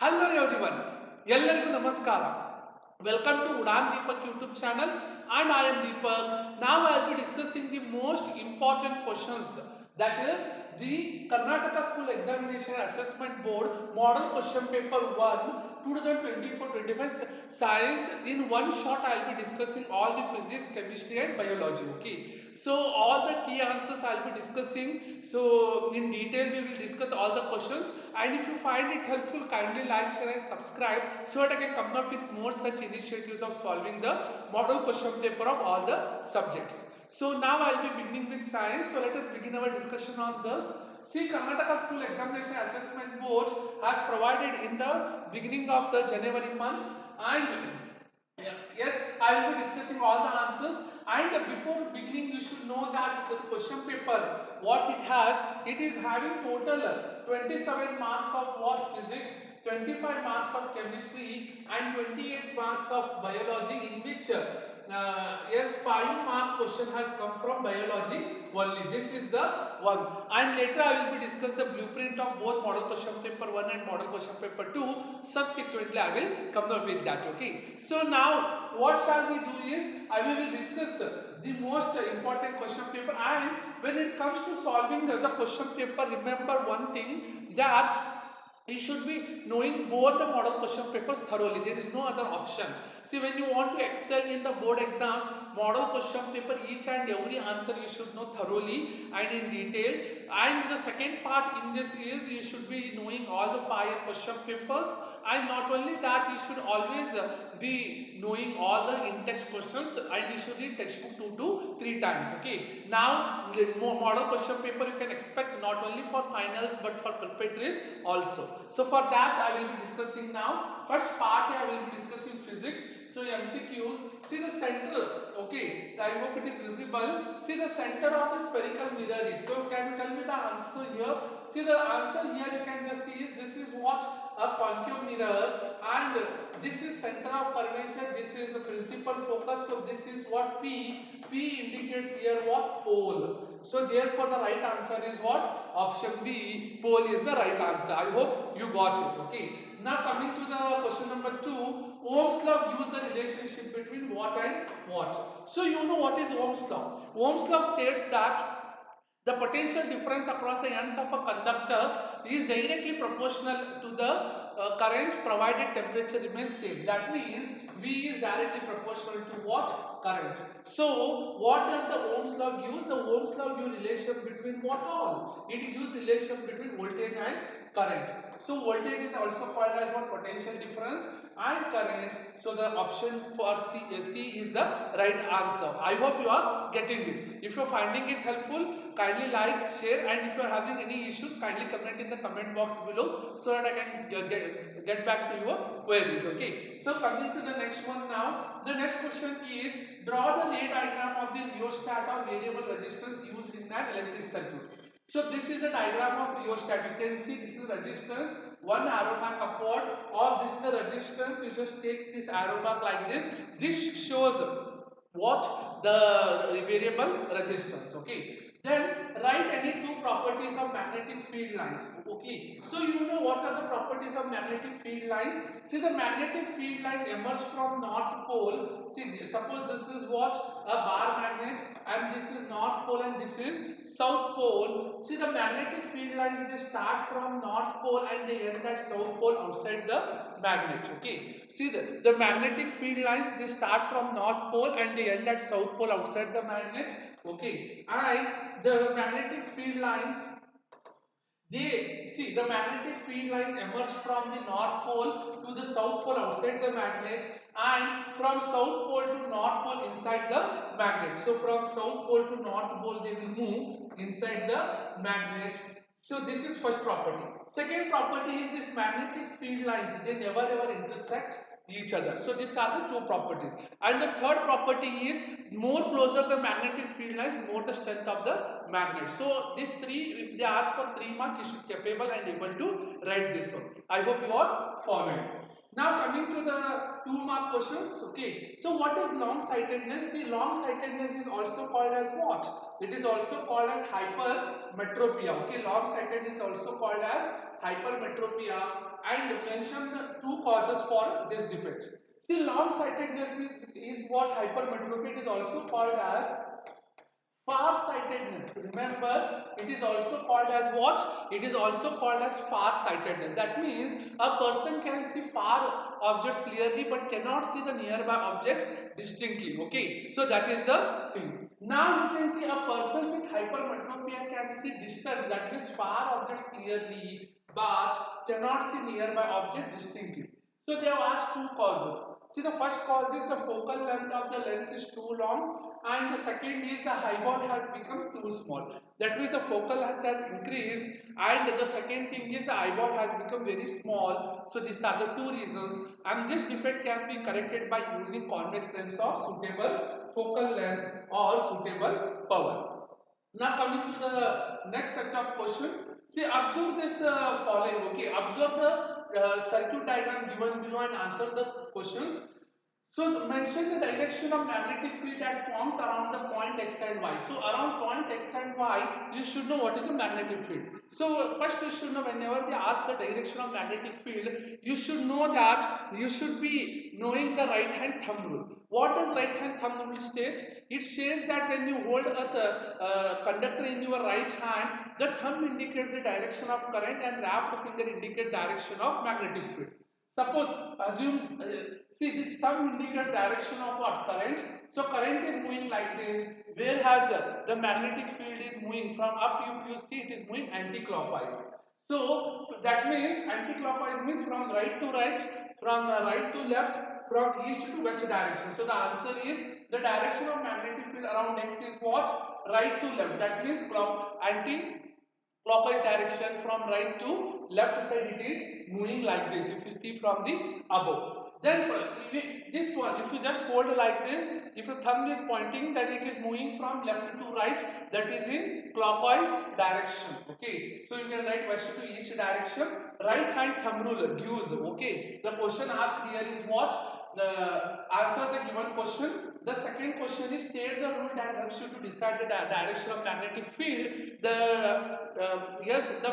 Hello everyone, ಎಲ್ಲರಿಗೂ ನಮಸ್ಕಾರ. Welcome to UDAAN Deepak YouTube channel and I am Deepak. Now I will be discussing the most important questions, that is the Karnataka School Examination Assessment Board Model Question Paper 1 2024-25 Science. In one shot I will be discussing all the physics, chemistry and biology. Okay, so all the key answers I will be discussing. So in detail we will discuss all the questions, and if you find it helpful, kindly like, share and subscribe so that I can come up with more such initiatives of solving the model question paper of all the subjects. So now I will be beginning with science. So let us begin our discussion on this. See, Karnataka School Examination Assessment Board has provided in the beginning of the January month, and yes, I will be discussing all the answers. And before beginning, you should know that the question paper, what it is having total 27 marks of what physics, 25 marks of chemistry, and 28 marks of biology, in which yes, 5 mark question has come from biology only. This is the one, and later I will be discuss the blueprint of both model question paper 1 and model question paper 2. Subsequently I will come up with that. Okay, so now what shall we do is I will discuss the most important question paper, and when it comes to solving the question paper, remember one thing, that you should be knowing both the model question papers thoroughly. There is no other option. See, when you want to excel in the board exams, model question paper, each and every answer you should know thoroughly and in detail. And the second part in this is you should be knowing all the 5 question papers, and not only that, you should always be knowing all the in-text questions, and you should read textbook 2 to 3 times. Okay, now the model question paper you can expect not only for finals but for preparatories also. So for that I will be discussing now. First part I will be discussing physics. So MCQs. See the center. Okay, I hope it is visible. See the center of the spherical mirror is. So can you tell me the answer here? See the answer here you can just see is, this is what a concave mirror, and this is center of curvature, this is the principal focus. So this is what P indicates here what? Pole. So therefore the right answer is what? Option B, pole is the right answer. I hope you got it. Okay, now coming to the question number 2, Ohm's law gives the relationship between what and what. So you know what is Ohm's law. Ohm's law states that the potential difference across the ends of a conductor is directly proportional to the current provided temperature remains same. That means V is directly proportional to what? Current. So what does the Ohm's law give? The Ohm's law gives relation between what all? It gives relation between voltage and current. So voltage is also called as what? Potential difference, and current. So the option for C is the right answer. I hope you are getting it. If you are finding it helpful, kindly like, share, and if you are having any issues, kindly comment in the comment box below so that I can get back to your queries. Okay, so coming to the next one now. The next question is, draw the ray diagram of the rheostat or variable resistance used in an electric circuit. So this is a diagram of rheostat. You can see this is resistance, one arrow mark upward, or this is the resistance. You just take this arrow mark like this. This shows what? The variable resistance. Okay, then write any two properties of magnetic field lines. Okay, so you know what are the properties of magnetic field lines. See, the magnetic field lines emerge from north pole. See, suppose this is what? A bar magnet, and this is north pole and this is south pole. See, the magnetic field lines, they start from north pole and they end at south pole outside the magnet. Okay, see the magnetic field lines, they start from north pole and they end at south pole outside the magnet. Okay, and the magnetic field lines, the magnetic field lines emerge from the north pole to the south pole outside the magnet, and from south pole to north pole inside the magnet. So from south pole to north pole they will move inside the magnet. So this is first property. Second property is this magnetic field lines, they never ever intersect each other. So these are the two properties. And the third property is, more closer the magnetic field lines, more the strength of the magnet. So these three, if they ask for 3 marks, you should be capable and able to write this one. I hope you are following. Now coming to the 2 mark questions. Okay, so what is long-sightedness? See, long-sightedness is also called as what? It is also called as hypermetropia. Okay, long-sighted is also called as hypermetropia, and mention the 2 causes for this defect. See, long-sightedness is what hypermetropia is also called as far-sightedness. Remember, it is also called as what? It is also called as far-sightedness. That means a person can see far objects clearly but cannot see the nearby objects distinctly. Okay, so that is the thing. Now you can see a person with hypermetropia can see distant, that means far objects clearly but cannot see nearby objects distinctly. So they have asked 2 causes. See, the first cause is the focal length of the lens is too long, and the second is the eyeball has become too small. That means the focal length has increased, and the second thing is the eyeball has become very small. So these are the 2 reasons, and this defect can be corrected by using convex lens of suitable focal length or suitable power. Now coming to the next set of question. See, observe this following. Okay, observe the circuit diagram given below and answer the questions. So mention the direction of magnetic field that forms around the point x and y. So around point x and y, you should know what is the magnetic field. So first you should know, whenever they ask the direction of magnetic field, you should know that you should be knowing the right hand thumb rule. What does right hand thumb rule state? It says that when you hold a conductor in your right hand, the thumb indicates the direction of current and wrapped finger indicates direction of magnetic field. Suppose, assume, see, this thumb indicates direction of what? Current. So current is moving like this, whereas the magnetic field is moving from up. You see it is moving anti-clockwise. So that means anti-clockwise means from right to right, from right to left, from east to west direction. So the answer is the direction of magnetic field around X is what? Right to left. That means clockwise direction, from right to left side it is moving like this, if you see from the above. Then this one, if you just hold like this, if your thumb is pointing, then it is moving from left to right, that is in clockwise direction. Okay, so you can write west to east direction. Right hand thumb rule gives. Okay, the question asked here is what? The answer the given question. The second question is state the rule that helps you to decide the direction of magnetic field. The yes, the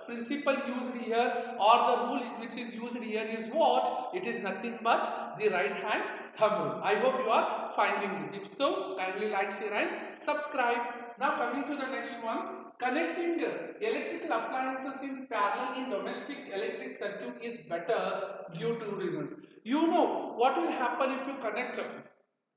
principle used here, or the rule which is used here is what? It is nothing but the right hand thumb rule. I hope you are finding it. If so, kindly like, share and subscribe. Now coming to the next one. Connecting electrical appliances in parallel in domestic electric circuit is better due to reasons. You know what will happen if you connect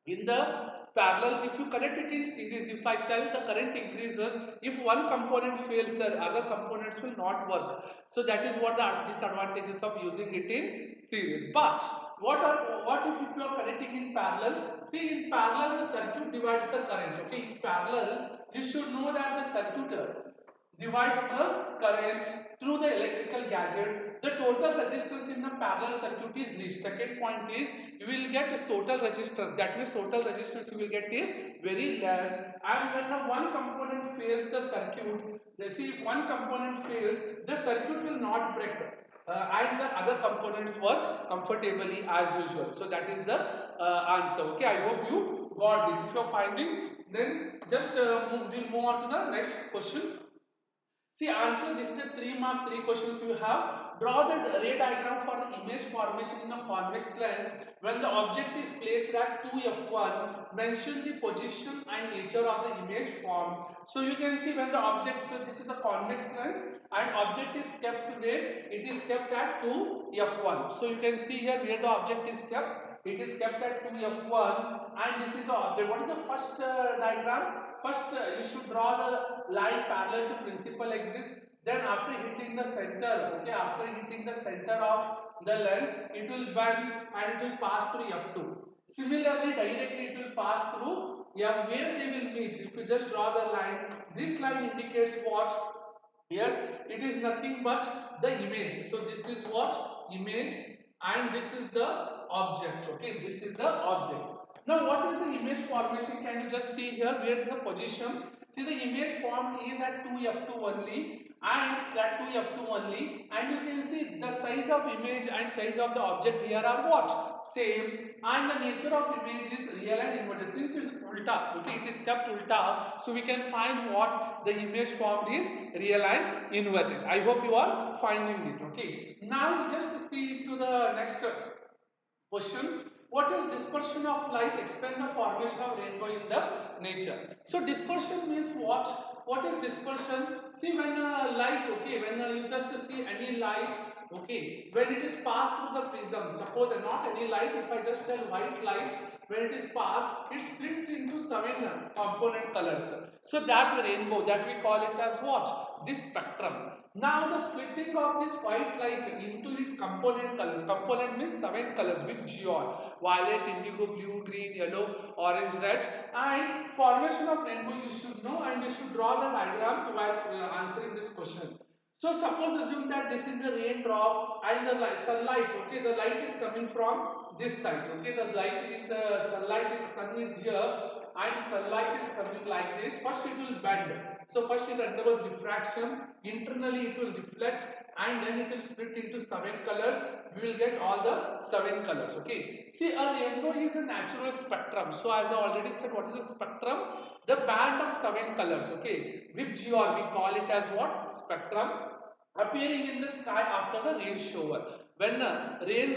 in the parallel. If you connect it in series, if I tell the current increases, if one component fails, the other components will not work. So that is what the disadvantages of using it in series. But what if you are connecting in parallel? See, in parallel the circuit divides the current. Okay, in parallel you should know that the circuit divides the current through the electrical gadgets. The total resistance in the parallel circuit is least. Second point is you will get total resistance. That means total resistance you will get is very less. And when the one component fails the circuit, they see if one component fails, the circuit will not break. And the other components work comfortably as usual. So that is the answer. Okay, I hope you got this. If you are finding, then just we'll move on to the next question. See, answer this is a 3 mark 3 questions you have. Draw the ray diagram for the image formation in a convex lens when the object is placed at 2f1. Mention the position and nature of the image formed. So you can see when the object, so this is a convex lens and object is kept where? It is kept at 2f1. So you can see here where the object is kept. It is kept at 2f1 and this is the object. What is the first diagram? First, you should draw the line parallel to principal axis. Then, after hitting the center, okay, after hitting the center of the lens, it will bend and it will pass through F2. Similarly, directly it will pass through F, where they will meet. If you just draw the line, this line indicates what? Yes, it is nothing but the image. So this is what? Image, and this is the object. Okay, this is the object. Now, what is the image formation? Can you just see here where is the position? See, the image formed is at 2f2 only, and that too f2 only, and you can see the size of image and size of the object here are what? Same, and the nature of image is real and inverted. Since it's ulta, okay, it is kept ulta, so we can find what the image formed is real and inverted. I hope you are finding it, okay. Now just see into the next question. What is dispersion of light? Explain the formation of rainbow in the nature. So dispersion means what? What is dispersion? See, when light, okay, when you just see any light, okay, when it is passed through the prism, suppose not any light, if I just tell white light, when it is passed, it splits into 7 component colors. So that rainbow, that we call it as what? This spectrum. Now the splitting of this white light into its component colors. Component means 7 colors with geode: violet, indigo, blue, green, yellow, orange, red. And formation of rainbow you should know, and you should draw the diagram while answering this question. So suppose assume that this is a raindrop and the light, sunlight. Okay, the light is coming from this side. Okay, the light is sun is here, and sunlight is coming like this. First it will bend. So first it undergoes refraction. Internally it will reflect, and then it will split into 7 colors. We will get all the 7 colors. Okay. See, a rainbow is a natural spectrum. So as I already said, what is a spectrum? The band of 7 colors. Okay. With geode we call it as what? Spectrum, appearing in the sky after the rain shower. When rain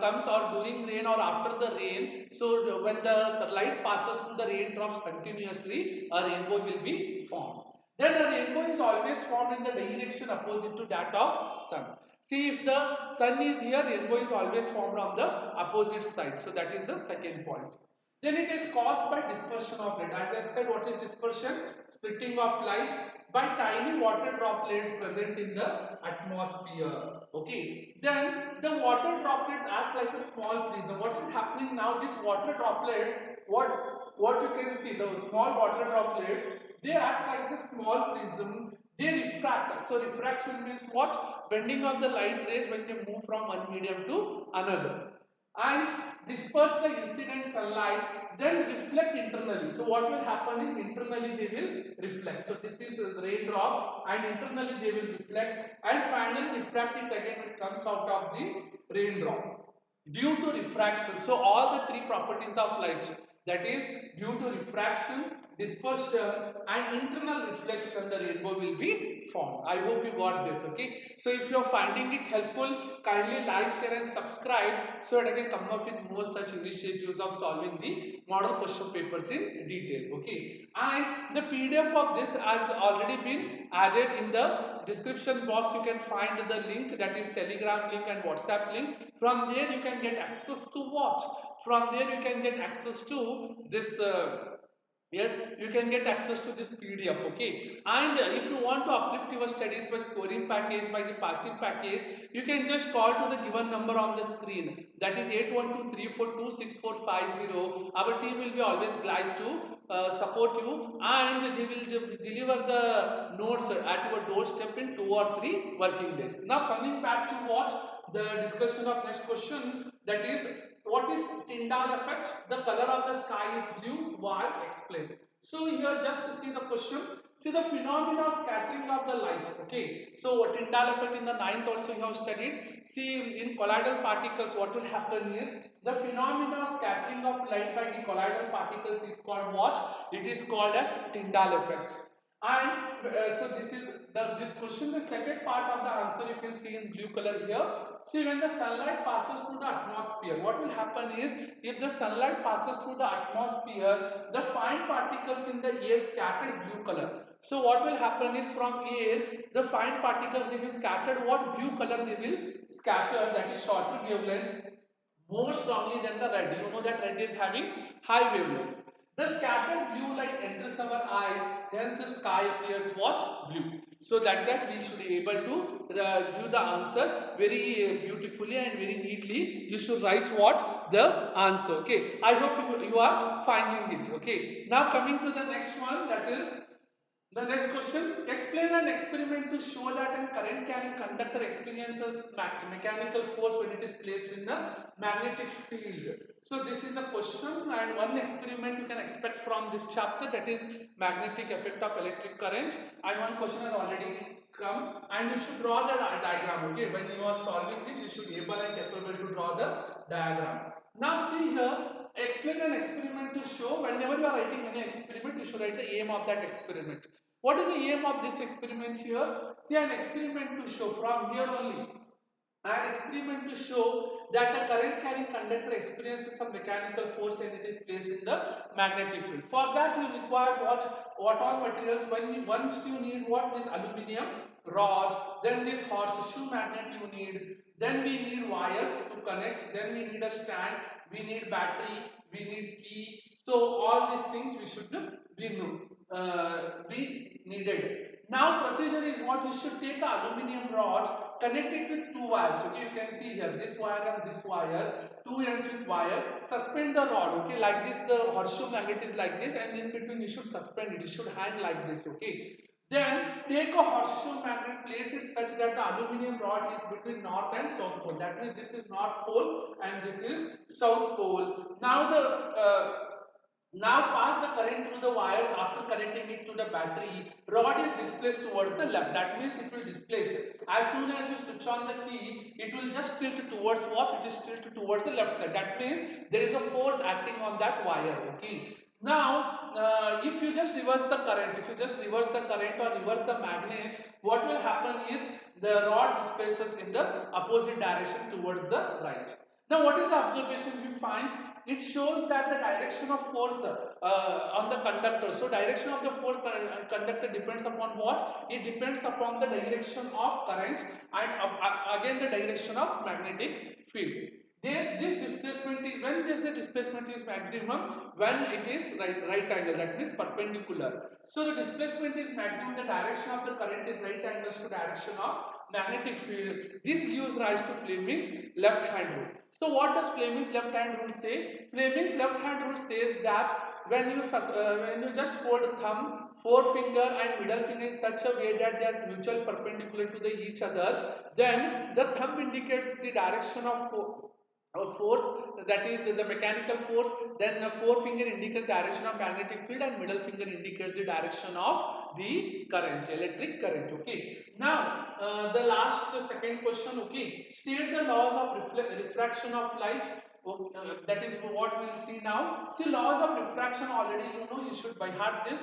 comes, or during rain or after the rain, so when the light passes through the raindrops continuously, a rainbow will be formed. Then a rainbow is always formed in the direction opposite to that of sun. See, if the sun is here, rainbow is always formed on the opposite side. So that is the second point. Then it is caused by dispersion of light. As I said, what is dispersion? Splitting of light by tiny water droplets present in the atmosphere. Okay. Then the water droplets act like a small prism. What is happening now? These water droplets, what you can see, the small water droplets, they act like a small prism. They refract. So refraction means what? Bending of the light rays when they move from one medium to another, and disperse the incident sunlight, then reflect internally. So what will happen is internally they will reflect. So this is a raindrop, and internally they will reflect, and finally refract it again when it comes out of the raindrop due to refraction. So all the 3 properties of light, that is due to refraction, dispersion and internal reflection, the rainbow will be formed. I hope you got this. Okay, so if you are finding it helpful, kindly like, share and subscribe, so that I can come up with more such initiatives of solving the model question papers in detail. Okay, and the PDF of this has already been added in the description box. You can find the link, that is Telegram link and WhatsApp link. From there you can get access to what? From there you can get access to this yes, you can get access to this PDF. Okay, and if you want to uplift your studies by scoring package, by the passing package, you can just call to the given number on the screen, that is 8123426450. Our team will be always glad to support you, and they will deliver the notes at your doorstep in 2 or 3 working days. Now coming back to what the discussion of next question, that is, what is Tyndall effect? The color of the sky is blue. Why? Explain. So here just to see the question. See the phenomena of scattering of the light. Okay. So Tyndall effect in the 9th also you have studied. See, in colloidal particles, what will happen is the phenomena of scattering of light by the colloidal particles is called what? It is called as Tyndall effect. And so this is this question. The second part of the answer you can see in blue color here. See, when the sunlight passes through the atmosphere, what will happen is, if the sunlight passes through the atmosphere, the fine particles in the air scattered blue color. So what will happen is, from air, the fine particles they will scattered what blue color they will scatter, that is shorter wavelength, more strongly than the red. You know that red is having high wavelength. The scattered blue light enters our eyes, hence the sky appears what? Blue. So that we should be able to give the answer very beautifully and very neatly. You should write what? The answer. Okay. I hope you are finding it. Okay. Now coming to the next one, that is the next question. Explain an experiment to show that a current carrying conductor experiences mechanical force when it is placed in the magnetic field. So this is a question, and one experiment you can expect from this chapter, that is magnetic effect of electric current, and one question has already come and you should draw the diagram. Okay, when you are solving this, you should be able and capable to draw the diagram. Now see here, explain an experiment to show. Whenever you are writing any experiment, you should write the aim of that experiment. What is the aim of this experiment here? See, an experiment to show from here only. An experiment to show that a current carrying conductor experiences some mechanical force and it is placed in the magnetic field. For that you require what all materials? Once you need what? This aluminium rods, then this horseshoe magnet you need, then we need wires to connect, then we need a stand, we need battery, we need key. So all these things we should be needed. Now procedure is what? You should take a aluminium rod, connect it with two wires. Okay, you can see here this wire and this wire, two ends with wire, suspend the rod. Okay, like this, the horseshoe magnet is like this, and in between you should suspend it, it should hang like this. Okay, then take a horseshoe magnet, place it such that the aluminium rod is between north and south pole. That means this is north pole and this is south pole. Now pass the current through the wires. After connecting it to the battery, rod is displaced towards the left. That means it will displace. As soon as you switch on the key, it will just tilt towards what? It is tilted towards the left side. That means there is a force acting on that wire. Okay. Now, if you just reverse the current, or reverse the magnet, what will happen is the rod displaces in the opposite direction towards the right. Now, what is the observation we find? It shows that the direction of force on the conductor. So, direction of the force conductor depends upon what? It depends upon the direction of current and again the direction of magnetic field. This displacement is when the displacement is maximum when it is right angle, that means perpendicular. So the displacement is maximum, the direction of the current is right angles to direction of magnetic field. This gives rise to Fleming's left hand rule. So what does Fleming's left hand rule say? Fleming's left hand rule says that when you just hold thumb, forefinger and middle finger in such a way that they are mutually perpendicular to each other, then the thumb indicates the direction of force, that is the mechanical force, then the forefinger indicates the direction of magnetic field and middle finger indicates the direction of the current, electric current. Okay, now the last second question. Okay, state the laws of refraction of light. That is what we will see now. See, laws of refraction already you know, you should by heart this.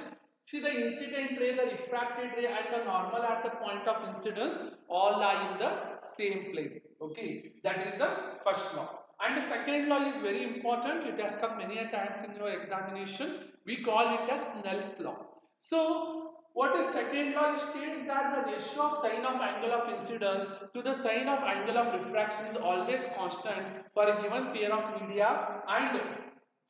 See, the incident ray, the refracted ray and the normal at the point of incidence all lie in the same plane. Okay, that is the first law. And the second law is very important. It has come many a times in your examination. We call it as Snell's law. So, what is second law? It states that the ratio of sine of angle of incidence to the sine of angle of refraction is always constant for a given pair of media and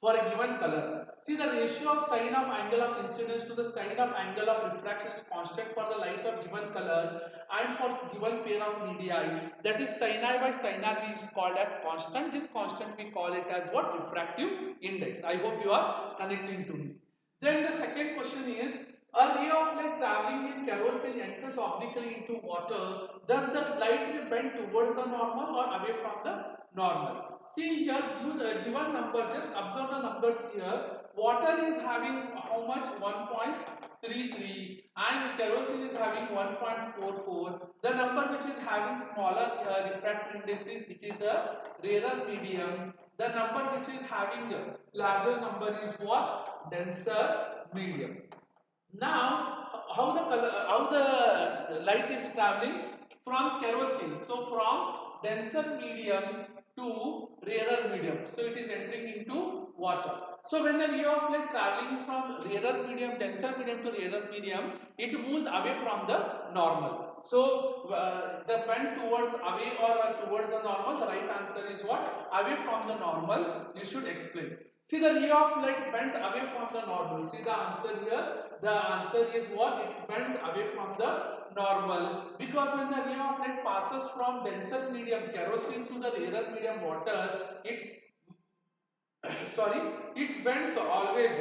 for a given color. See, the ratio of sine of angle of incidence to the sine of angle of refraction is constant for the light of given color and for given pair of media. That is, sin I by sin R is called as constant. This constant we call it as what? Refractive index. I hope you are connecting to me. Then the second question is, a ray of light traveling in kerosene enters obliquely into water. Does the light ray bend towards the normal or away from the normal? See here, given number, just observe the numbers here. Water is having how much? 1.33 and kerosene is having 1.44. The number which is having smaller refractive index is, it is a rarer medium. The number which is having a larger number is what? Denser medium. Now, how the light is traveling from kerosene? So from denser medium to rarer medium. So it is entering into water. So when the ray of light traveling from rarer medium, denser medium to rarer medium, it moves away from the normal. So the bend towards away or towards the normal, the right answer is what? Away from the normal. You should explain. See, the ray of light bends away from the normal. See the answer here. The answer is what? It bends away from the normal, because when the ray of light passes from denser medium kerosene to the rarer medium water, it it bends always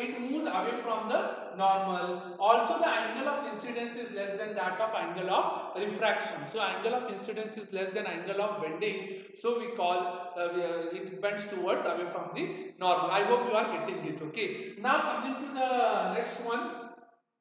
it moves away from the normal. Also, the angle of incidence is less than that of angle of refraction. So angle of incidence is less than angle of bending, so we call it bends towards away from the normal. I hope you are getting it. Okay, now coming to the next one.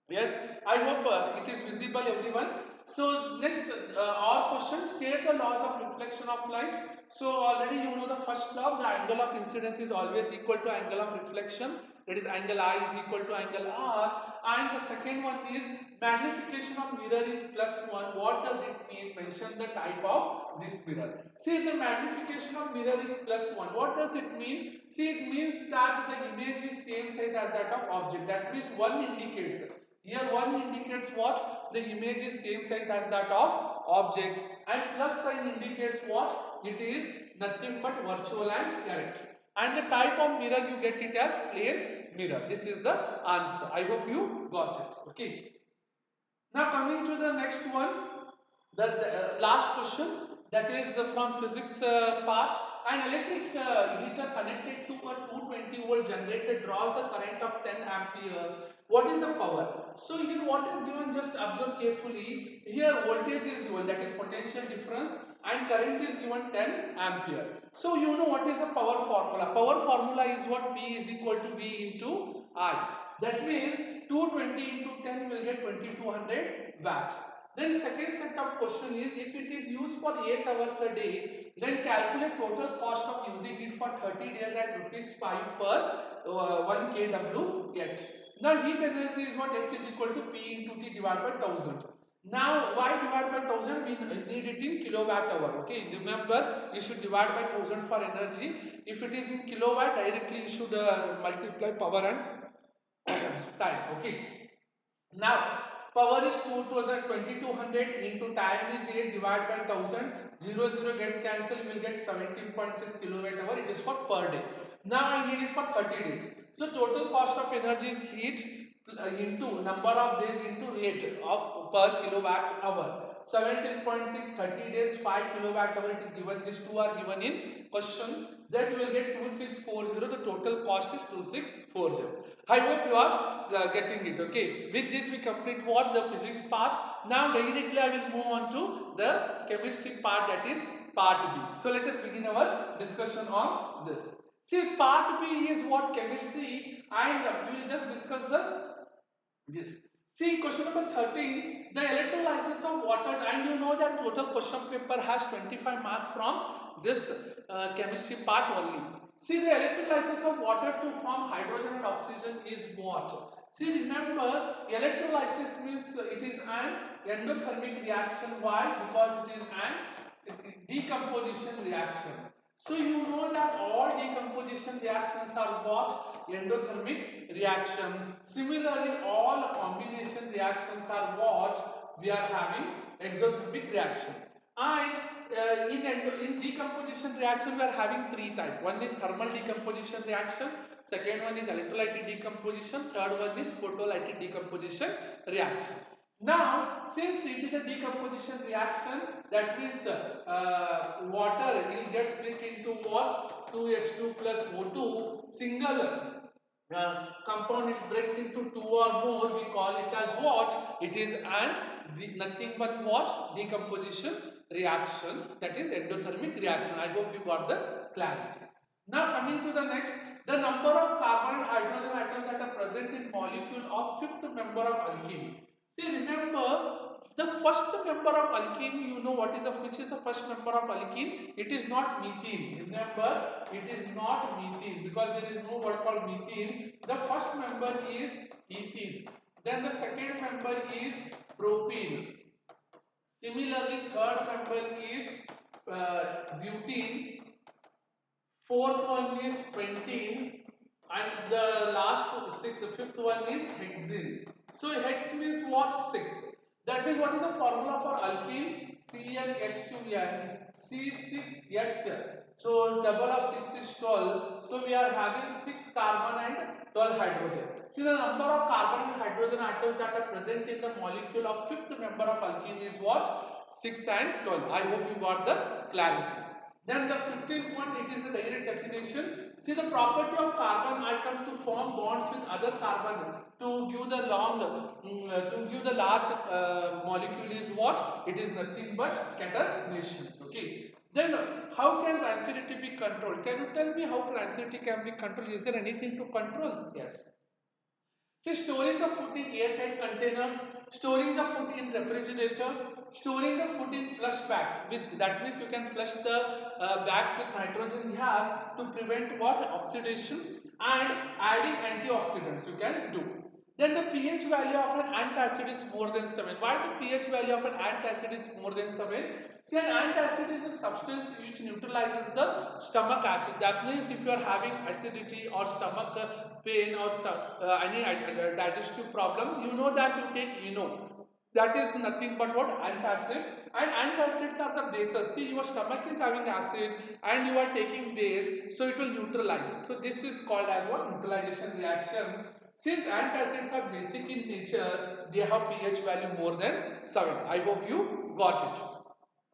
Yes, I hope it is visible everyone. So next our question, state the laws of reflection of light. So already you know the first law, the angle of incidence is always equal to angle of reflection, that is angle I is equal to angle R, and the second one is magnification of mirror is +1. What does it mean? Mention the type of this mirror. See, the magnification of mirror is +1. What does it mean? See, it means that the image is same size as that of object. That means one indicates, here one indicates what? The image is same size as that of object, and plus sign indicates what? It is nothing but virtual and erect. And the type of mirror you get it as plane mirror. This is the answer. I hope you got it. Okay. Now coming to the next one, the last question, that is from physics part. An electric heater connected to a 220 volt generator draws a current of 10 ampere. What is the power? So here what is given, just observe carefully. Here voltage is given, that is potential difference, and current is given 10 ampere. So you know what is the power formula. Power formula is what? P is equal to V into I. That means 220 into 10 will get 2200 watts. Then second set of question is, if it is used for 8 hours a day, then calculate total cost of using it for 30 days at rupees 5 per 1 kWh. Now heat energy is what? H is equal to P into T divided by 1000. Now why divide by 1000? We need it in kilowatt hour. Okay, remember you should divide by 1000 for energy. If it is in kilowatt, directly you should multiply power and time. Okay. Now power is 2200 into time is 8 divided by 1000. 0 get cancelled, we will get 17.6 kilowatt hour. It is for per day. Now I need it for 30 days. So total cost of energy is heat into number of days into rate of per kilowatt hour. 17.6, 30 days, 5 kilowatt hour it is given. These two are given in question. Then we will get 2640. The total cost is 2640. I hope you are getting it. Okay. With this we complete what? The physics part. Now directly I will move on to the chemistry part, that is part B. So let us begin our discussion on this. See, part B is what? Chemistry, and we will just discuss the this. See, question number 13, the electrolysis of water, and you know that total question paper has 25 marks from this chemistry part only. See, the electrolysis of water to form hydrogen and oxygen is what? See, remember, electrolysis means it is an endothermic reaction. Why? Because it is an decomposition reaction. So you know that all decomposition reactions are what? Endothermic reaction. Similarly, all combination reactions are what? We are having exothermic reaction. And in decomposition reaction, we are having three types. One is thermal decomposition reaction. Second one is electrolytic decomposition. Third one is photolytic decomposition reaction. Now, since it is a decomposition reaction, that means water will get split into what? 2H2 plus O2. Single compound it breaks into two or more. We call it as what? It is nothing but what? Decomposition reaction. That is endothermic reaction. I hope you got the clarity. Now coming to the next, the number of carbon and hydrogen atoms that are present in molecule of fifth member of alkene. See, remember the first member of alkene, you know what is which is the first member of alkene? It is not methane. Remember, it is not methane because there is no word called methane. The first member is ethene. Then the second member is propene. Similarly, third member is butene. Fourth one is pentene, and the fifth one is hexene. So hex means what? 6. That means what is the formula for alkene? CnH2n, C6H. So double of 6 is 12. So we are having 6 carbon and 12 hydrogen. See, the number of carbon and hydrogen atoms that are present in the molecule of fifth member of alkene is what? 6 and 12. I hope you got the clarity. Then the 15th one, it is the direct definition. See, the property of carbon atom to form bonds with other carbon to give the large molecule is what? It is nothing but catenation. Okay. Then how can rancidity be controlled? Can you tell me how rancidity can be controlled? Is there anything to control? Yes. See, storing the food in airtight containers, storing the food in refrigerator, storing the food in flush bags. With that means you can flush the bags with nitrogen gas to prevent what oxidation, and adding antioxidants you can do. Then the pH value of an antacid is more than 7. Why the pH value of an antacid is more than 7? See, an antacid is a substance which neutralizes the stomach acid. That means if you are having acidity or stomach pain or any digestive problem, you know that you take that is nothing but what? Antacid. And antacids are the bases. See, your stomach is having acid and you are taking base, so it will neutralize. So this is called as what? Neutralization reaction. Since antacids are basic in nature, they have pH value more than 7. I hope you got it.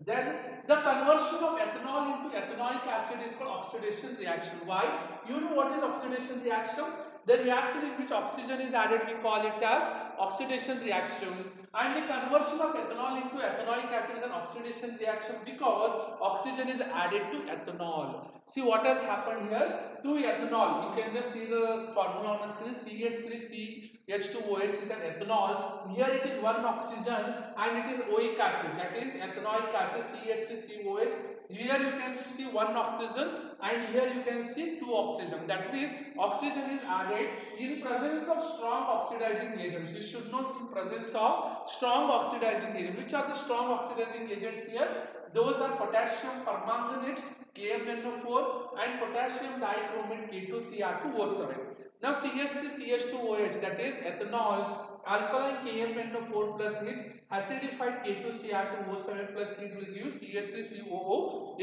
Then the conversion of ethanol into ethanoic acid is called oxidation reaction. Why? You know what is oxidation reaction? The reaction in which oxygen is added, we call it as oxidation reaction. And the conversion of ethanol into ethanoic acid is an oxidation reaction because oxygen is added to ethanol. See what has happened here? To ethanol, you can just see the formula on the screen. CH3CH2OH is an ethanol. Here it is one oxygen and it is oic acid, that is ethanoic acid, CH3COH. Here you can see one oxygen and here you can see two oxygen. That means oxygen is added in presence of strong oxidizing agents. You should know in presence of strong oxidizing agents. Which are the strong oxidizing agents here? Those are potassium permanganate, KMnO4, and potassium dichromate, K2Cr2O7. Now CH3CH2OH, that is ethanol, alkaline KMnO4 plus H, acidified K2Cr2O7 plus H will give CH3COOH,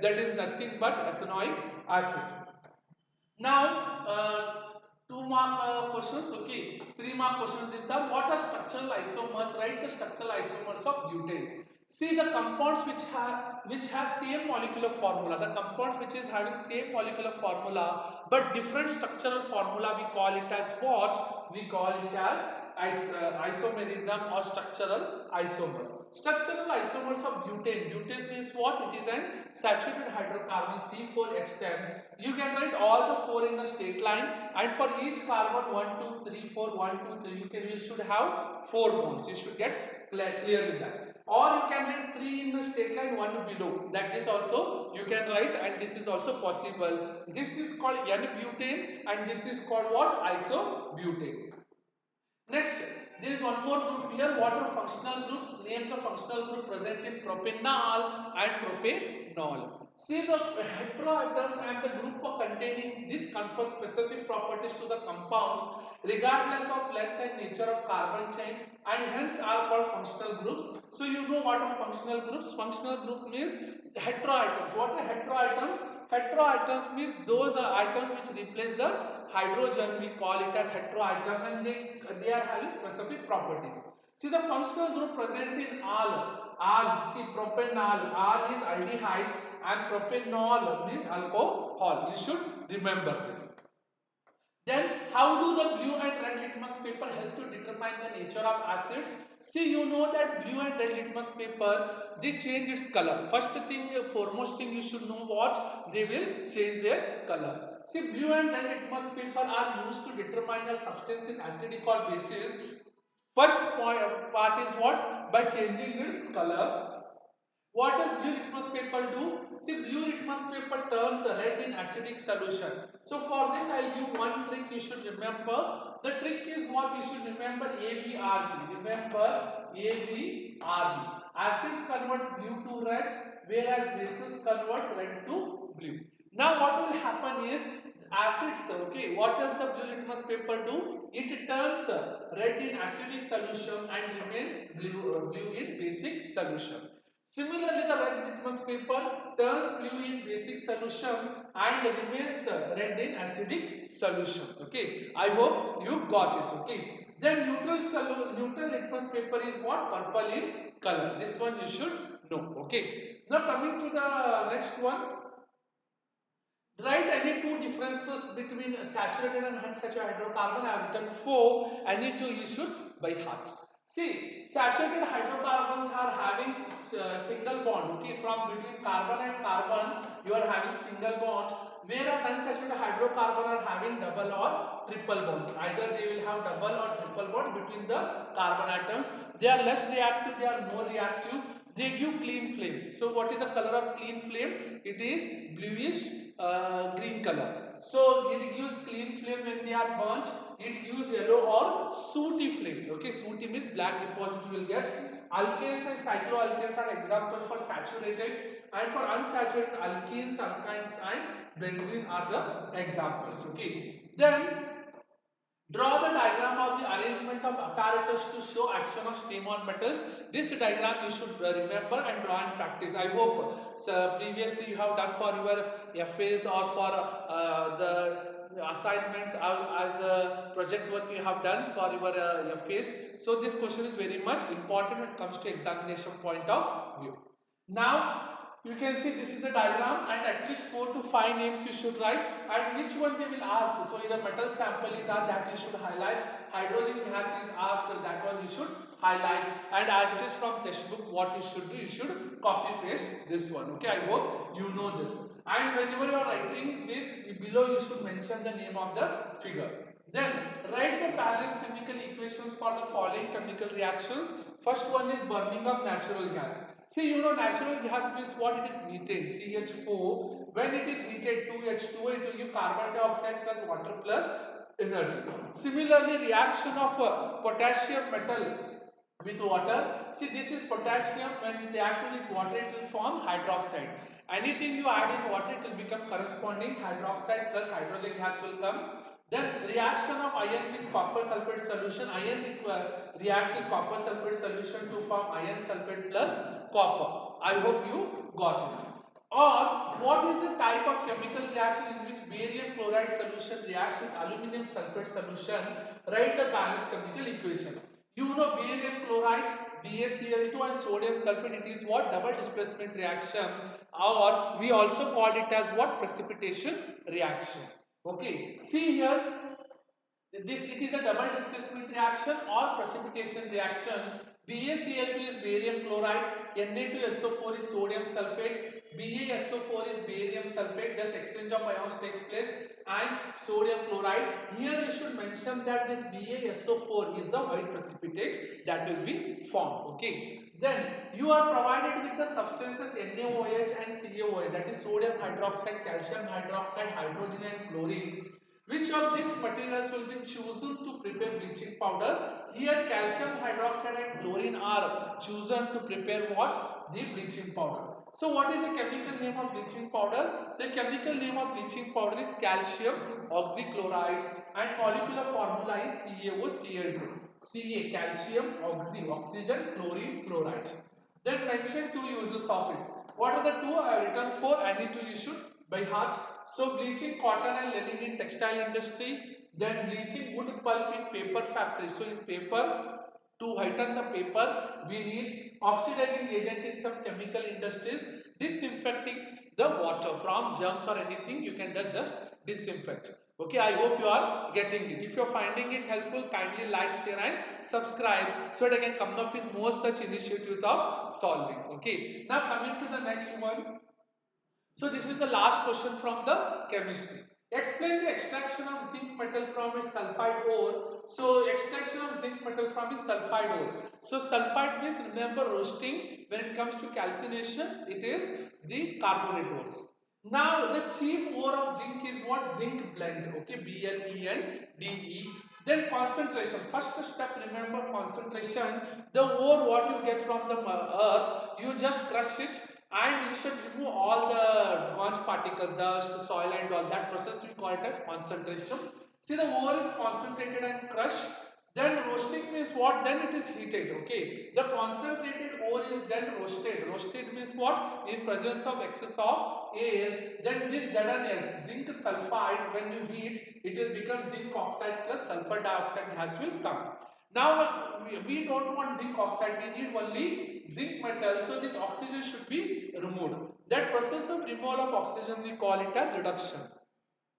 that is nothing but ethanoic acid. Now 2 mark questions, okay, 3 mark questions. These are what are structural isomers? Write the structural isomers of butane. See the compounds which has same molecular formula, the compounds which is having same molecular formula but different structural formula, we call it as what? We call it as isomerism or structural isomer. Structural isomers of butane. Butane means what? It is an saturated hydrocarbon C4H10. You can write all the 4 in a straight line, and for each carbon 1, 2, 3, 4, 1, 2, 3, you should have 4 bonds. You should get clear with that. Or you can write 3 in the straight line, 1 below. That is also you can write, and this is also possible. This is called N-butane and this is called what? Isobutane. Next, there is one more group here. What are functional groups? Name the functional group present in propanol and propanol. See the heteroatoms and the group of containing this confer specific properties to the compounds regardless of length and nature of carbon chain, and hence are called functional groups. So you know what are functional groups? Functional group means heteroatoms. What are heteroatoms? Heteroatoms means those are atoms which replace the hydrogen. We call it as heteroatom, and they are having specific properties. See the functional group present in all. See propanol, all is aldehyde and propanol means alcohol. You should remember this. Then how do the blue and red litmus paper help to determine the nature of acids? See, you know that blue and red litmus paper, they change its color. First thing, foremost thing you should know what? They will change their color. See, blue and red litmus paper are used to determine a substance in acidic or basis. First part is what? By changing its color. What does blue litmus paper do? See, blue litmus paper turns red in acidic solution. So for this I will give one trick you should remember. The trick is what you should remember, ABRB. Remember ABRB. Acids converts blue to red, whereas bases converts red to blue. Now what will happen is acids, okay, what does the blue litmus paper do? It turns red in acidic solution and remains blue in basic solution. Similarly, the red litmus paper turns blue in basic solution and remains red in acidic solution. Okay, I hope you got it. Okay, then neutral litmus paper is what? Purple in color. This one you should know. Okay, now coming to the next one. Write any two differences between saturated and unsaturated hydrocarbon. I have written 4. Any two you should by heart. See, saturated hydrocarbons are having single bond. Okay, from between carbon and carbon, you are having single bond. Whereas unsaturated hydrocarbon are having double or triple bond. Either they will have double or triple bond between the carbon atoms. They are less reactive, they are more reactive. They give clean flame. So what is the color of clean flame? It is bluish green color. So it gives clean flame when they are burnt. It gives yellow or sooty flame. Okay, sooty means black deposit you will get. Alkanes and cycloalkanes are examples for saturated, and for unsaturated alkenes, alkynes and benzene are the examples. Okay. Then draw the diagram of the arrangement of apparatus to show action of steam on metals. This diagram you should remember and draw in practice. I hope previously you have done for your FAs or for the assignments as a project work you have done for your FAs. So this question is very much important when it comes to examination point of view. Now you can see this is a diagram, and at least 4 to 5 names you should write, and which one they will ask. So either metal sample is asked, that you should highlight. Hydrogen gas is asked, that one you should highlight. And as it is from textbook, what you should do, you should copy paste this one. Okay, I hope you know this. And whenever you are writing this, below you should mention the name of the figure. Then write the balanced chemical equations for the following chemical reactions. First one is burning of natural gas. See, you know natural gas means what? It is methane, CH4. When it is heated, 2H2O, it will give carbon dioxide plus water plus energy. Similarly, reaction of potassium metal with water. See, this is potassium. When reacted with water, it will form hydroxide. Anything you add in water, it will become corresponding hydroxide plus hydrogen gas will come. Then reaction of iron with copper sulfate solution. Iron reacts with copper sulfate solution to form iron sulfate plus copper. I hope you got it. Or what is the type of chemical reaction in which barium chloride solution reacts with aluminum sulfate solution? Write the balanced chemical equation. You know barium chloride, BaCl2 and sodium sulfate, it is what? Double displacement reaction, or we also call it as what? Precipitation reaction. Okay, see here, this it is a double displacement reaction or precipitation reaction. BaCl2 is barium chloride, Na2SO4 is sodium sulfate, BaSO4 is barium sulfate, just exchange of ions takes place, and sodium chloride. Here you should mention that this BaSO4 is the white precipitate that will be formed. Okay. Then you are provided with the substances NaOH and CaOH, that is sodium hydroxide, calcium hydroxide, hydrogen and chlorine. Which of these materials will be chosen to prepare bleaching powder? Here calcium hydroxide and chlorine are chosen to prepare what? The bleaching powder. So what is the chemical name of bleaching powder? The chemical name of bleaching powder is calcium oxychloride, and molecular formula is CaOCl2. Ca, calcium, oxygen, chlorine, chloride. Then mention 2 uses of it. What are the 2 I have written for? Any 2 you should by heart. So bleaching cotton and linen in textile industry. Then bleaching wood pulp in paper factory. So in paper, to whiten the paper, we need oxidizing agent in some chemical industries. Disinfecting the water from germs or anything, you can just disinfect. Okay, I hope you are getting it. If you are finding it helpful, kindly like, share and subscribe so that I can come up with more such initiatives of solving. Okay, now coming to the next one. So this is the last question from the chemistry. Explain the extraction of zinc metal from its sulfide ore. So extraction of zinc metal from its sulfide ore. So sulfide means, remember, roasting. When it comes to calcination, it is the carbonate ores. Now the chief ore of zinc is what? Zinc blende. Okay, BLENDE. Then concentration. First step, remember concentration. The ore what you get from the earth, you just crush it, and you should remove all the sponge particles, dust, soil and all. That process we call it as concentration. See, the ore is concentrated and crushed. Then roasting means what? Then it is heated. Okay. The concentrated ore is then roasted. Roasted means what? In presence of excess of air. Then this ZnS, zinc sulfide, when you heat, it will become zinc oxide plus sulfur dioxide gas will come. Now we don't want zinc oxide, we need only zinc metal, so this oxygen should be removed. That process of removal of oxygen we call it as reduction.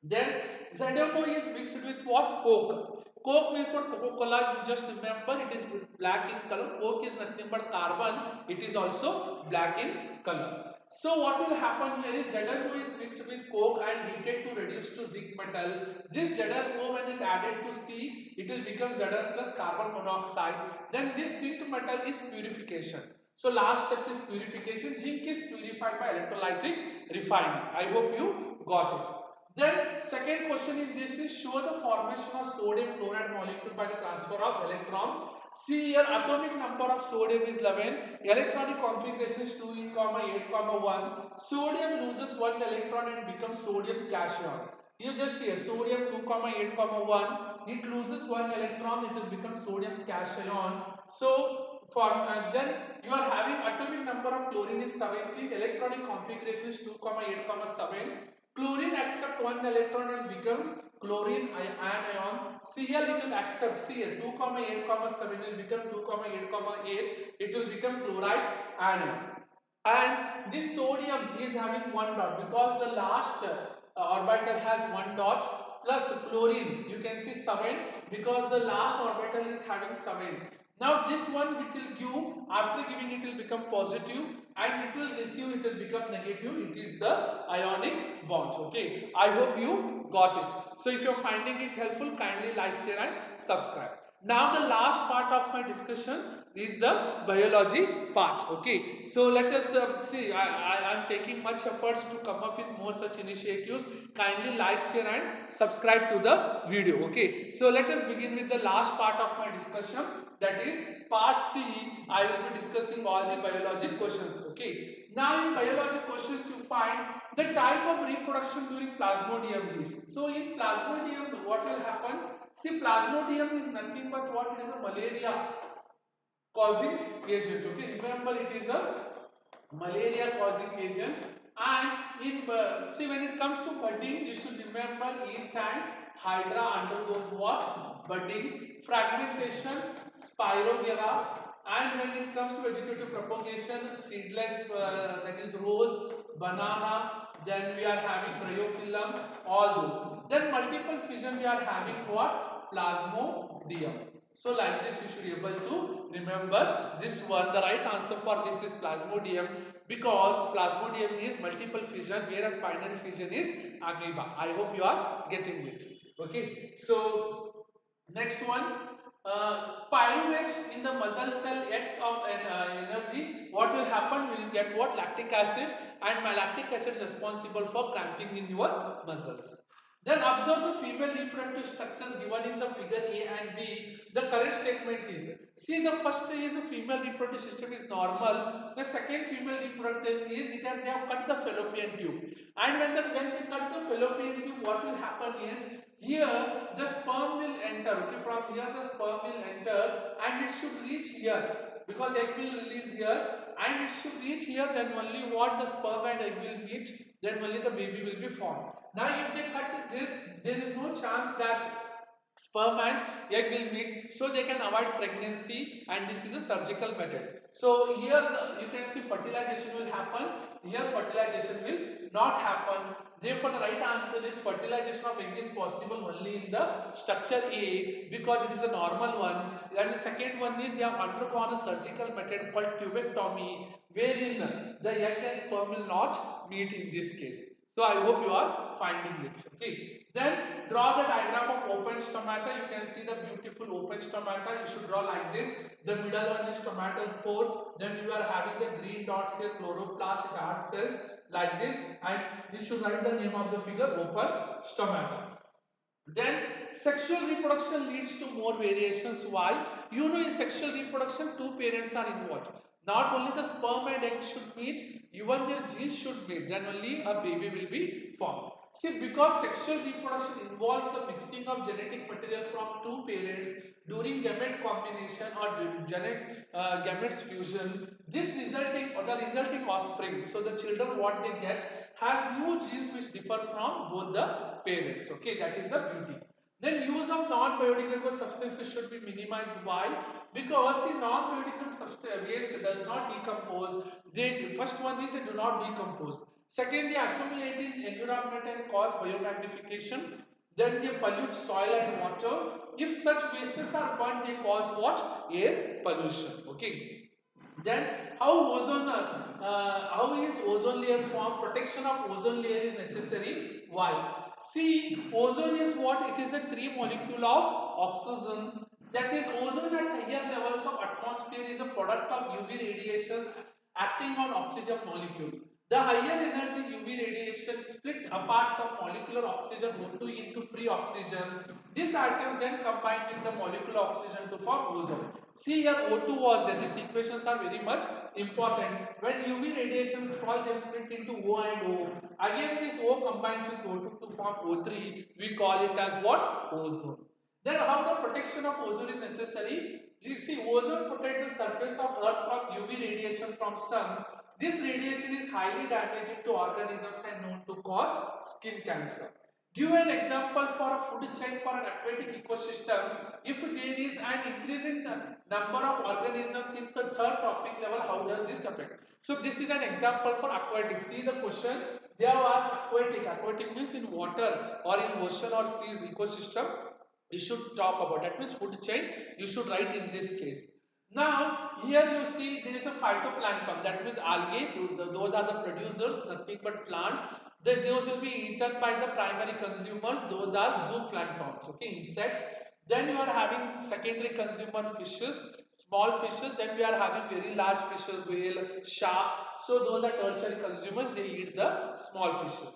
Then ZMO is mixed with what? Coke. Coke means what? Coca-Cola. You just remember it is black in color. Coke is nothing but carbon. It is also black in color. So what will happen here is ZnO is mixed with coke and heated to reduce to zinc metal. This ZnO when is added to C, it will become Zn plus carbon monoxide. Then this zinc metal is purification. So last step is purification. Zinc is purified by electrolytic refining. I hope you got it. Then second question in this is show the formation of sodium chloride molecule by the transfer of electron. See here atomic number of sodium is 11, electronic configuration is 2 8, 1. Sodium loses one electron and becomes sodium cation. You just see sodium 2, 8, 1, it loses one electron, it will become sodium cation. So for then you are having atomic number of chlorine is 17, electronic configuration is 2, 8, 7. Chlorine accept one electron and becomes chlorine anion. Cl it will accept Cl 2, 8, 7 will become 2, 8, 8. It will become chloride anion. And this sodium is having one dot because the last orbital has one dot plus chlorine. You can see 7 because the last orbital is having 7. Now this one it will give, after giving it will become positive and it will receive, it will become negative. It is the ionic bond. Okay, I hope you got it. So if you are finding it helpful, kindly like, share and subscribe. Now the last part of my discussion is the biology part. Okay, so let us see. I am taking much efforts to come up with more such initiatives. Kindly like, share and subscribe to the video. Okay, so let us begin with the last part of my discussion, that is part C. I will be discussing all the biology questions. Okay, now in biology questions you find the type of reproduction during plasmodium is. So in plasmodium what will happen? See, plasmodium is nothing but what? It is a malaria causing agent. Okay, remember it is a malaria causing agent. And in see, when it comes to budding, you should remember yeast and hydra undergoes what? Budding, fragmentation, spirogera. And when it comes to vegetative propagation, seedless, that is rose, banana, then we are having bryophyllum, all those. Then multiple fission we are having what? Plasmodium. So like this you should be able to remember this one. The right answer for this is plasmodium because plasmodium is multiple fission whereas binary fission is amoeba. I hope you are getting it. Okay. So next one. Pyruvate in the muscle cell X of energy. What will happen? We will get what? Lactic acid, and my lactic acid is responsible for cramping in your muscles. Then observe the female reproductive structures given in the figure A and B. The correct statement is, see, the first is the female reproductive system is normal. The second female reproductive is it has they have cut the fallopian tube. And when they cut the fallopian tube, what will happen is here the sperm will enter. Okay, from here the sperm will enter and it should reach here because egg will release here and it should reach here. Then only what the sperm and egg will meet. Then only the baby will be formed. Now if they cut this, there is no chance that sperm and egg will meet, so they can avoid pregnancy, and this is a surgical method. So here you can see fertilization will happen, here fertilization will not happen. Therefore the right answer is fertilization of egg is possible only in the structure A because it is a normal one, and the second one is they have undergone a surgical method called tubectomy wherein the egg and sperm will not meet in this case. So I hope you are finding it. Okay. Then draw the diagram of open stomata. You can see the beautiful open stomata. You should draw like this. The middle one is stomatal pore. Then you are having the green dots here, chloroplast, guard cells like this. And you should write the name of the figure, open stomata. Then sexual reproduction leads to more variations. Why? You know, in sexual reproduction, two parents are involved. Not only the sperm and egg should meet, even their genes should meet. Then only a baby will be formed. See, because sexual reproduction involves the mixing of genetic material from two parents during gamete combination or gametes fusion, this resulting or the resulting offspring. So the children what they get has new genes which differ from both the parents. Okay, that is the beauty. Then use of non-biodegradable substances should be minimized. Why? Because see, non-biodegradable waste does not decompose. First one is they do not decompose. Second, they accumulate in environment and cause biomagnification. Then they pollute soil and water. If such wastes are burned, they cause what? Air pollution. Okay. Then how is ozone layer formed? Protection of ozone layer is necessary. Why? See, ozone is what? It is a three molecule of oxygen. That is, ozone at higher levels of atmosphere is a product of UV radiation acting on oxygen molecule. The higher energy UV radiation split apart some molecular oxygen O2 into free oxygen. These atoms then combine with the molecular oxygen to form ozone. See here O2 was there. These equations are very much important. When UV radiations fall, they split into O and O. Again this O combines with O2 to form O3. We call it as what? Ozone. Then how the protection of ozone is necessary? You see, ozone protects the surface of earth from UV radiation from sun. This radiation is highly damaging to organisms and known to cause skin cancer. Give an example for a food chain for an aquatic ecosystem. If there is an increase in the number of organisms in the third trophic level, how does this affect? So this is an example for aquatic. See the question. They have asked aquatic. Aquatic means in water or in ocean or seas ecosystem. You should talk about that means food chain. You should write in this case. Now here you see there is a phytoplankton, that means algae. Those are the producers, nothing but plants. Those will be eaten by the primary consumers. Those are zooplanktons. Okay, insects. Then you are having secondary consumer fishes, small fishes. Then we are having very large fishes, whale, shark. So those are tertiary consumers. They eat the small fishes.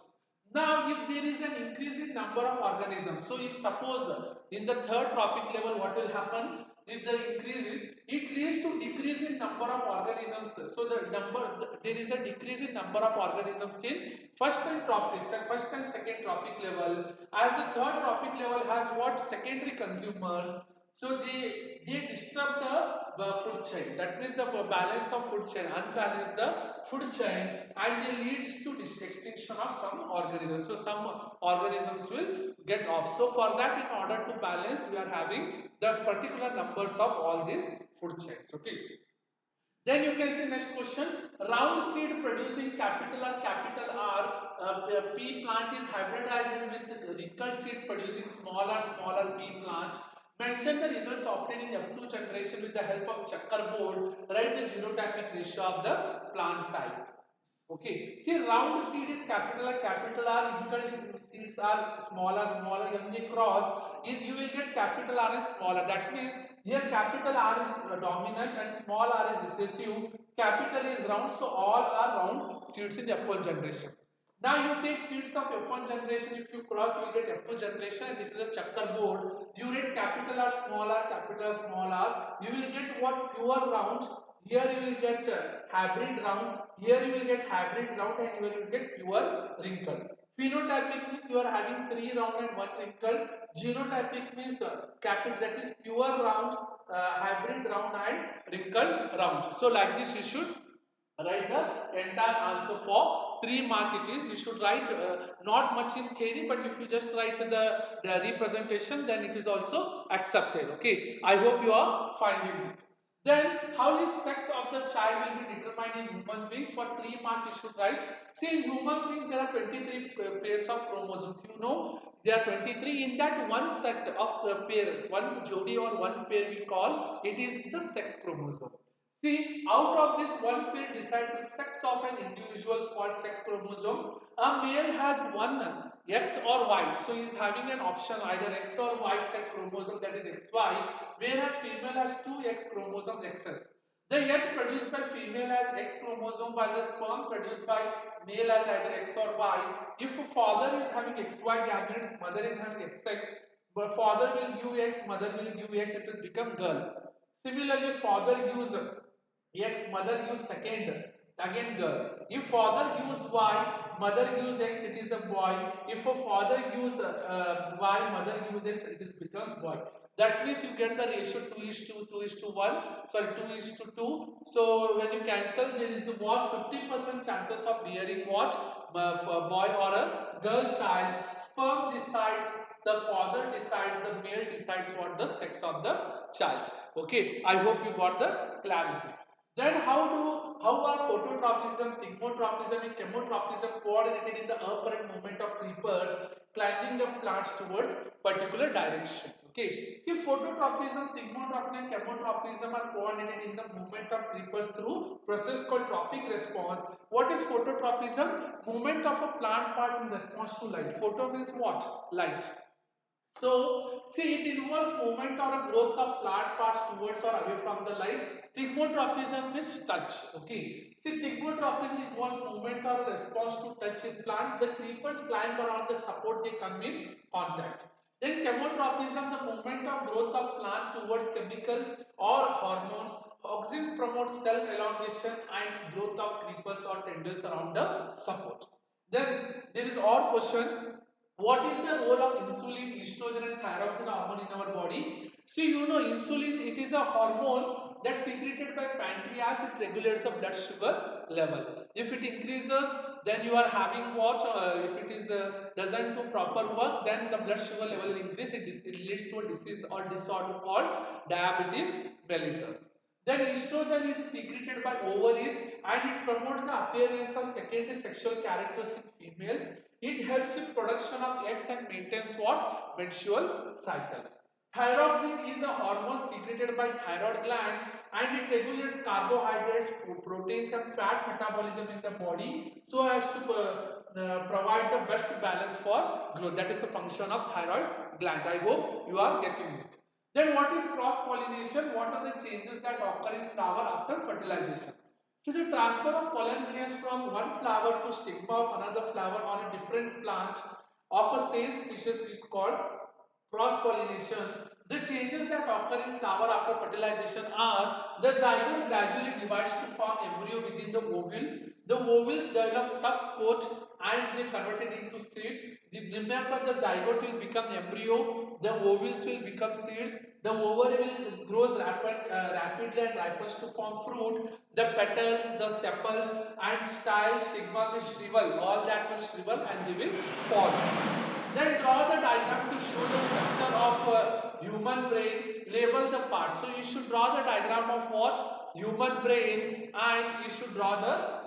Now, if there is an increase in number of organisms, so if suppose in the third trophic level, what will happen? If the increase is, it leads to decrease in number of organisms. So there is a decrease in number of organisms in first and second trophic level. As the third trophic level has what? Secondary consumers. So they disturb the food chain. That means the balance of food chain, unbalance the food chain, and they leads to extinction of some organisms. So some organisms will get off. So for that, in order to balance, we are having the particular numbers of all these food chains. Okay. Then you can see next question. Round seed producing capital R, capital R. Pea plant is hybridized with wrinkled seed producing smaller pea plants. Mention the results obtained in F2 generation with the help of checkerboard. Write the genotypic ratio of the plant type. Okay. See, round seed is capital R, wrinkled seeds are smaller, when they cross, you will get capital R is smaller. That means here capital R is dominant and small r is recessive. Capital is round, so all are round seeds in F1 generation. Now you take seeds of F1 generation, if you cross, you will get F2 generation. This is a checkerboard. You get capital R, small r. You will get what? Pure rounds. Here you will get hybrid round. Here you will get hybrid round, and here you will get pure wrinkle. Phenotypic means you are having 3 round and 1 wrinkle. Genotypic means capital, that is pure round, hybrid round and wrinkle round. So like this you should write the entire answer for 3 mark it is. You should write not much in theory, but if you just write the representation, then it is also accepted. Okay, I hope you are finding it. Then how is sex of the child will be determined in human beings? For 3 mark you should write. See, in human beings there are 23 pairs of chromosomes. You know there are 23. In that one set of pair, one jodi or one pair we call, it is the sex chromosome. See, out of this one pair decides the sex of an individual called sex chromosome. A male has one X or Y, so he is having an option either X or Y set chromosome, that is XY, whereas female has two X chromosomes XS. The egg produced by female has X chromosome, while the sperm produced by male has either X or Y. If a father is having XY gametes, mother is having XX, but father will give X, mother will give X, it will become girl. Similarly, father gives X, mother gives second, again girl. If father gives Y, mother gives X, it is a boy. If a father gives Y, mother gives X, it becomes boy. That means you get the ratio 2 is to 2 is to 1, sorry 2 is to 2. So when you cancel, there is what 50% chances of bearing what a boy or a girl child. Sperm decides, the father decides, the male decides what the sex of the child. Okay, I hope you got the clarity. Then how do how are phototropism, thigmotropism and chemotropism coordinated in the apparent movement of creepers climbing the plants towards particular direction. Okay, see, phototropism, thigmotropism and chemotropism are coordinated in the movement of creepers through process called trophic response. What is phototropism? Movement of a plant parts in response to light. Photo means what? Light. So, see, it involves movement or a growth of plant parts towards or away from the light. Thigmotropism is touch. Okay. See, thigmotropism involves movement or a response to touch in plant. The creepers climb around the support they come in contact. Then chemotropism, the movement of growth of plant towards chemicals or hormones. Auxins promote cell elongation and growth of creepers or tendrils around the support. Then there is our question. What is the role of insulin, estrogen and thyroxine hormone in our body? So you know insulin, it is a hormone that's secreted by pancreas. It regulates the blood sugar level. If it increases, then you are having what? If it is doesn't do proper work, then the blood sugar level will increase. It leads to a disease or disorder called diabetes mellitus. Then estrogen is secreted by ovaries and it promotes the appearance of secondary sexual characters in females. It helps with production of eggs and maintains what? Menstrual cycle. Thyroxine is a hormone secreted by thyroid gland and it regulates carbohydrates, proteins and fat metabolism in the body so as to provide the best balance for growth. That is the function of thyroid gland. I hope you are getting it. Then what is cross-pollination? What are the changes that occur in flower after fertilization? So the transfer of pollen grains from one flower to stigma of another flower on a different plant of a same species is called cross-pollination. The changes that occur in flower after fertilization are the zygote gradually divides to form embryo within the ovule. The ovules develop tough coat and they convert it into seeds. Remember, the zygote will become embryo, the ovules will become seeds, the ovary will grows rapidly and ripens to form fruit. The petals, the sepals and style, stigma will shrivel, all that will shrivel and they will fall. Then draw the diagram to show the structure of human brain, label the parts. So you should draw the diagram of what? Human brain, and you should draw the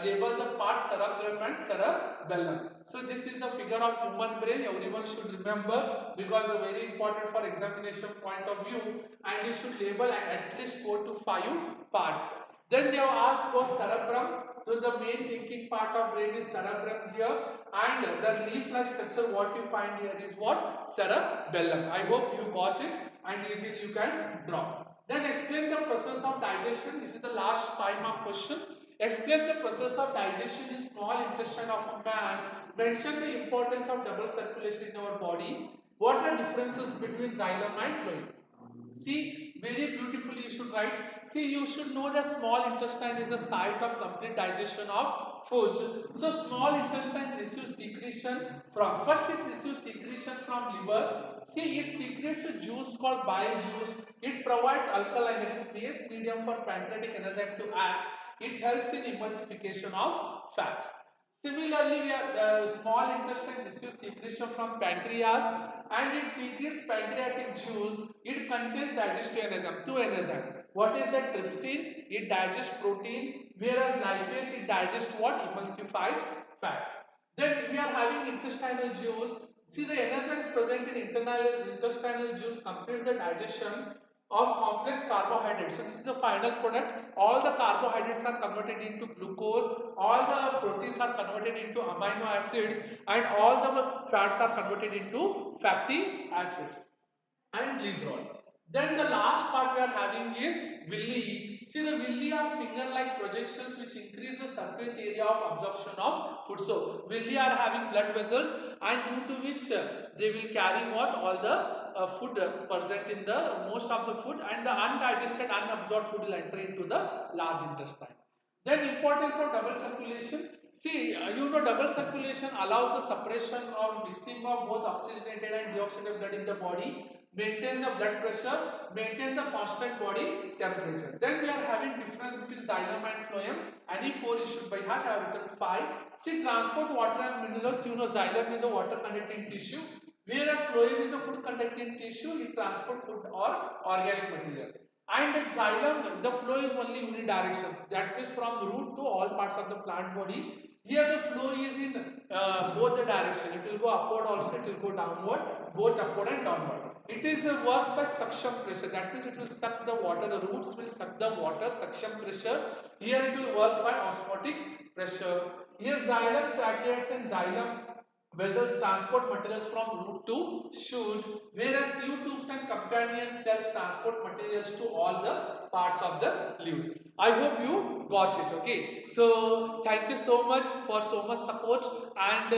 label the parts cerebrum and cerebellum. So this is the figure of human brain. Everyone should remember because it's very important for examination point of view, and you should label at least 4 to 5 parts. Then they have asked for cerebrum. So the main thinking part of brain is cerebrum here, and the leaf-like structure what you find here is what? Cerebellum. I hope you got it and easily you can draw. Then explain the process of digestion. This is the last 5-mark question. Explain the process of digestion in small intestine of a man. Mention the importance of double circulation in our body. What are differences between xylem and phloem? See, very beautifully you should write. See, you should know that small intestine is a site of complete digestion of foods. So, small intestine receives secretion from, first it receives secretion from liver. See, it secretes a juice called bile juice. It provides alkaline, it is a base medium for pancreatic enzyme to act. It helps in emulsification of fats. Similarly, the small intestine receives secretion from pancreas and it secretes pancreatic juice. It contains digestive enzyme, 2 enzymes. What is that? Trypsin, it digests protein, whereas lipase, it digests what? Emulsified fats. Then we are having intestinal juice. See, the enzymes present in intestinal juice completes the digestion of complex carbohydrates. So this is the final product. All the carbohydrates are converted into glucose, all the proteins are converted into amino acids, and all the fats are converted into fatty acids and glycerol. Then the last part we are having is villi. See, the villi are finger-like projections which increase the surface area of absorption of food. So villi are having blood vessels and due to which they will carry what? All the food present in the most of the food, and the undigested unabsorbed food will enter into the large intestine. Then importance of double circulation. See, you know double circulation allows the separation or mixing of both oxygenated and deoxygenated blood in the body, maintain the blood pressure, maintain the constant body temperature. Then we are having difference between xylem and phloem. Any 4 you should by heart. I have written 5. See, transport water and minerals. You know xylem is a water conducting tissue, whereas phloem is a food conducting tissue. It transports food or organic material. And at xylem, the flow is only unidirectional. That means from root to all parts of the plant body. Here the flow is in both the direction. It will go upward also, it will go downward, both upward and downward. It is works by suction pressure. That means it will suck the water. The roots will suck the water, suction pressure. Here it will work by osmotic pressure. Here xylem tracheids and xylem vessels transport materials from root to shoot, whereas sieve tubes and companion cells transport materials to all the parts of the leaves. I hope you got it. Okay, so thank you so much for so much support, and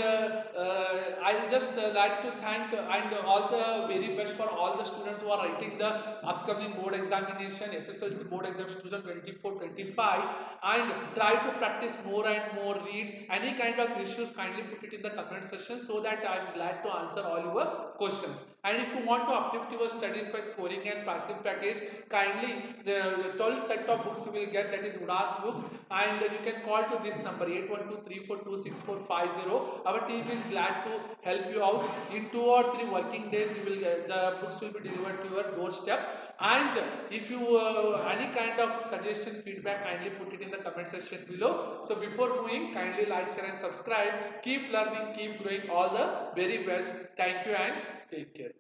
I'll just like to thank and all the very best for all the students who are writing the upcoming board examination, SSLC board exams 2024-25, and try to practice more and more. Read any kind of issues, kindly put it in the comment section so that I'm glad to answer all your questions. And if you want to uplift your studies by scoring and passing package, kindly the 12 set of books you will get, that is UDAAN books, and you can call to this number 8123426450. Our team is glad to help you out. In 2 or 3 working days, you will get, the books will be delivered to your doorstep. And if you any kind of suggestion, feedback, kindly put it in the comment section below. So before moving, kindly like, share and subscribe. Keep learning, keep growing. All the very best. Thank you and take care.